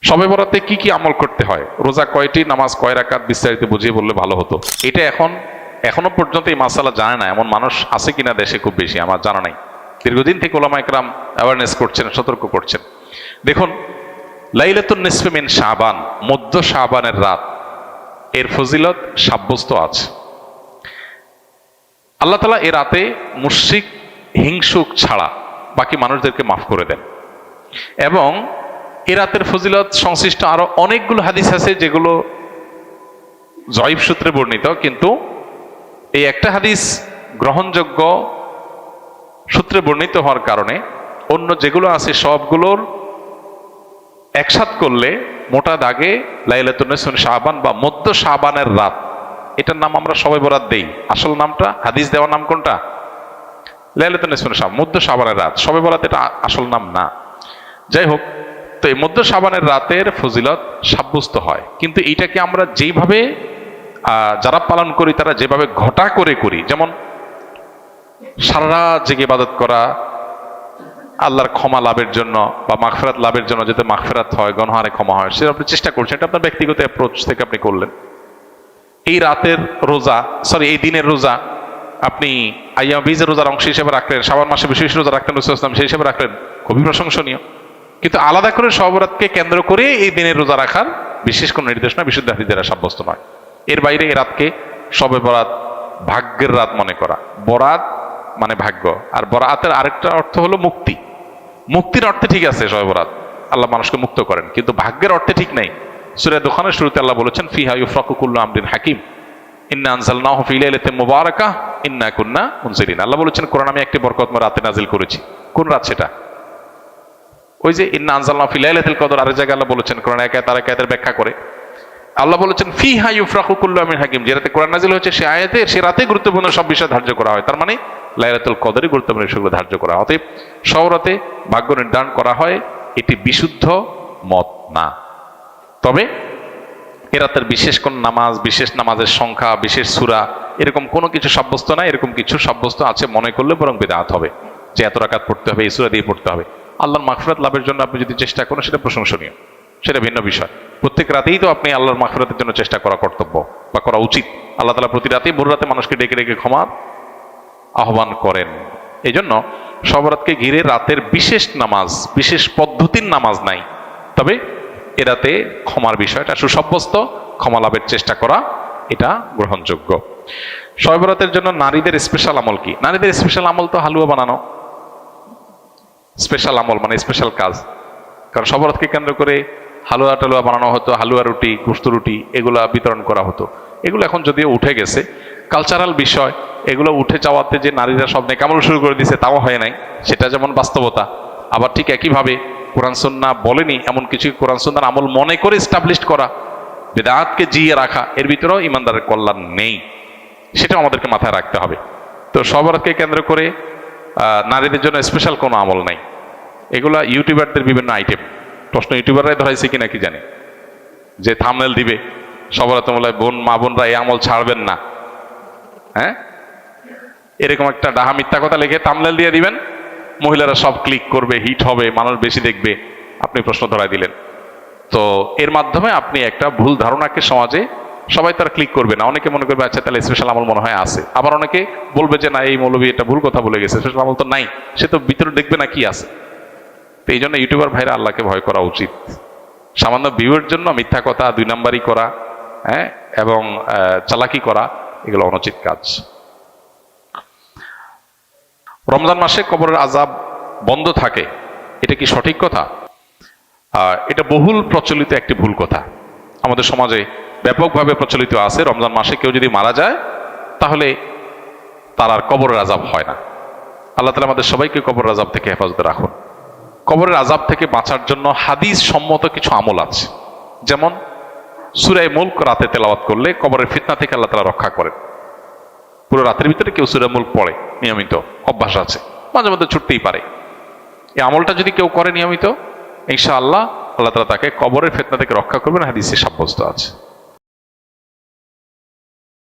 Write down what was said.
শবে বরাতে কি কি আমল করতে হয়, রোজা কয়টি, নামাজ কয় রাকাত, বিস্তারিত বুঝিয়ে বললে ভালো হতো। এটা এখনো পর্যন্ত এই মাসালা জানে না এমন মানুষ আছে কিনা দেশে, খুব বেশি আমার জানা নাই। দীর্ঘদিন থেকে ওলামা একরাম অ্যাওয়ারনেস করছেন, সতর্ক করছেন। দেখুন, লাইলাতুন নিসফে মিন শাবান, মধ্য শাবানের রাত, এর ফজিলত সাব্যস্ত আছে। আল্লাহ তাআলা এ রাতে মুশরিক হিংসুক ছাড়া বাকি মানুষদেরকে মাফ করে দেন। এবং এ রাতের ফজিলত সংশ্লিষ্ট আরো অনেকগুলো হাদিস আছে যেগুলো জয়ীফ সূত্রে বর্ণিত, কিন্তু এই একটা হাদিস গ্রহণযোগ্য সূত্রে বর্ণিত হওয়ার কারণে অন্য যেগুলো আছে সবগুলোর একসাথ করলে মোটা দাগে লাইলাতুন নিসফে মিন শাবান বা মধ্য শাবানের রাত, এটার নাম আমরা শবে বরাত দেই। আসল নামটা, হাদিস দেওয়ার নাম কোনটা? লাইলাতুন নিসফে মিন শাবান, মধ্য শাবানের রাত। শবে বরাত এটা আসল নাম না। যাই হোক, তো এই মধ্য শাবানের রাতের ফজিলত সাব্যস্ত হয়, কিন্তু এইটাকে আমরা যেইভাবে যারা পালন করি তারা যেভাবে ঘটা করে করি, যেমন সারা রাত জেগে ইবাদত করা আল্লাহর ক্ষমা লাভের জন্য বা মাগফিরাত লাভের জন্য, যাতে মাগফিরাত হয়, গুনাহে ক্ষমা হয়, সেটা আপনি চেষ্টা করছেন, এটা আপনার ব্যক্তিগত অ্যাপ্রোচ থেকে আপনি করলেন। এই রাতের রোজা, এই দিনের রোজা আপনি আইয়াম বীজের রোজার অংশ হিসেবে রাখলেন, শাবান মাসে বিশেষ রোজা রাখলেন, রাসূলুল্লাহ সাল্লাল্লাহু আলাইহি ওয়াসাল্লাম সেই হিসেবে রাখলেন, খুবই প্রশংসনীয়। কিন্তু আলাদা করে শবে বরাতকে কেন্দ্র করে এই দিনের রোজা রাখার বিশেষ কোনো নির্দেশনা বিশুদ্ধ হাদিস দ্বারা সাব্যস্ত নয়। এর বাইরে এই রাতকে শবে বরাত ভাগ্যের রাত মনে করা। বরাত মানে ভাগ্য, আর বরাতের আরেকটা অর্থ হলো মুক্তি। মুক্তির অর্থে ঠিক আছে শবে বরাত, আল্লাহ মানুষকে মুক্ত করেন, কিন্তু ভাগ্যের অর্থে ঠিক নেই। সূরা দুখানের শুরুতে আল্লাহ বলেছেন, ফিহা ইউফরাকু কুল্লু আমরিন হাকিম ইন্না আনজালনাহু ফি লাইলাতিন মুবারাকাহ ইন্না কুন্না মুনজিরিন। আল্লাহ বলেছেন, কোরআন আমি একটি বরকতময় রাতে নাজিল করেছি। কোন রাত সেটা? ওই যে ইন্না আনজালনাহু ফি লাইলাতিল কদর। আরেক জায়গায় আল্লাহ বলেছেন, কোরআন এক আয়াত আরেক আয়াতের ব্যাখ্যা করে আল্লাহ বলেছেন, ফিহা ইউফরাকু কুল্লু আমরিন হাকিম। যে রাতে কোরআন নাজিল হয়েছে সে আয়াতে, সে রাতে গুরুত্বপূর্ণ সব বিষয় ধার্য করা হয়। তার মানে লাইলাতুল কদরে গুরুত্বপূর্ণ বিষয়গুলো ধার্য করা হয়। অতএব শবে বরাতে ভাগ্য নির্ধারণ করা হয়, এটি বিশুদ্ধ মত না। তবে এ রাতের বিশেষ কোন নামাজ, বিশেষ নামাজের সংখ্যা, বিশেষ সূরা, এরকম কোনো কিছু সাব্যস্ত না। এরকম কিছু সাব্যস্ত আছে মনে করলে বরং বিদআত হবে, যে এত রাকাত পড়তে হবে, এই সূরা দিয়ে পড়তে হবে। আল্লাহর মাগফিরাত লাভের জন্য আপনি যদি চেষ্টা করেন সেটা প্রশংসনীয়, সেটা ভিন্ন বিষয়। প্রত্যেক রাতেই তো আপনি আল্লাহর মাগফিরাতের জন্য চেষ্টা করা কর্তব্য বা করা উচিত। আল্লাহ তাআলা প্রতি রাতেই ভোর রাতে মানুষকে ডেকে ডেকে ক্ষমার আহ্বান করেন। এই জন্য শবে বরাতকে ঘিরে রাতের বিশেষ নামাজ, বিশেষ পদ্ধতির নামাজ নাই। তবে এ রাতে ক্ষমার বিষয়টা সুসাব্যস্ত, ক্ষমা লাভের চেষ্টা করা এটা গ্রহণযোগ্য। শবে বরাতের জন্য নারীদের স্পেশাল আমল কি? নারীদের স্পেশাল আমল তো হালুয়া বানানো। স্পেশাল আমল মানে স্পেশাল কাজ, কারণ শবে বরাতকে কেন্দ্র করে হালুয়া টালুয়া বানানো হতো, হালুয়া রুটি, গোশত রুটি এগুলা বিতরণ করা হতো। এগুলো এখন যদিও উঠে গেছে, কালচারাল বিষয়। এগুলো উঠে যাওয়াতে যে নারীরা সব নেকামল শুরু করে দিয়েছে তাও হয় নাই, সেটা যেমন বাস্তবতা। আবার ঠিক একইভাবে কোরআন সুন্নাহ বলেনি এমন কিছু কোরআন সুন্নাহর আমল মনে করে এস্টাবলিশড করা, বিদআতকে জিয়ে রাখা, এর ভিতরেও ইমানদারের কল্যাণ নেই, সেটাও আমাদেরকে মাথায় রাখতে হবে। তো শবে বরাতকে কেন্দ্র করে নারীদের জন্য স্পেশাল কোনো আমল নাই। এগুলা ইউটিউবারদের বিভিন্ন আইটেম। প্রশ্ন ইউটিউবাররাই ধরাইছে কিনা কি জানি, যে থাম্বনেল দিবে শবে বরাতে বলে মা বোনরা এই আমল ছাড়বেন না, হ্যাঁ, এরকম একটা ডাহা মিথ্যা কথা লিখে থাম্বনেল দিয়ে দিবেন, মহিলারা সব ক্লিক করবে, হিট হবে, মানুষ বেশি দেখবে, আপনি প্রশ্ন ধরাই দিলেন। তো এর মাধ্যমে আপনি একটা ভুল ধারণাকে সমাজে, সবাই তারা ক্লিক করবে না, অনেকে মনে করবে আচ্ছা তাহলে স্পেশাল আমল মনে হয় আছে, আবার অনেকে বলবে যে না এই মৌলবী এটা ভুল কথা বলে গেছে, স্পেশাল আমল তো নাই, সে তো ভিতরে দেখবে না কি আছে। তো এই জন্য ইউটিউবার ভাইরা আল্লাহকে ভয় করা উচিত। সামান্য ভিউয়ের জন্য মিথ্যা কথা, দুই নাম্বারি করা, হ্যাঁ, এবং চালাকি করা, এগুলো অনুচিত কাজ। রমজান মাসে কবরের আযাব বন্ধ থাকে, এটা কি সঠিক কথা? এটা বহুল প্রচলিত একটি ভুল কথা, আমাদের সমাজে ব্যাপকভাবে প্রচলিত আছে। রমজান মাসে কেউ যদি মারা যায় তাহলে তার আর কবরের আযাব হয় না। আল্লাহ তাআলা আমাদের সবাইকে কবরের আযাব থেকে হেফাজতে রাখুন। কবরের আযাব থেকে বাঁচার জন্য হাদিস সম্মত কিছু আমল আছে, যেমন সূরা মুলক রাতে তেলাওয়াত করলে কবরের ফিতনা থেকে আল্লাহ তাআলা রক্ষা করেন। পুরো রাতের ভিতরে কেউ সূরা মুলক পড়ে, নিয়মিত অভ্যাস আছে, মাঝে মধ্যে ছুটতেই পারে, এই আমলটা যদি কেউ করে নিয়মিত, ইনশাআল্লাহ আল্লাহ তাআলা তাকে কবরের ফিতনা থেকে রক্ষা করবেন, হাদিসে সাব্যস্ত আছে।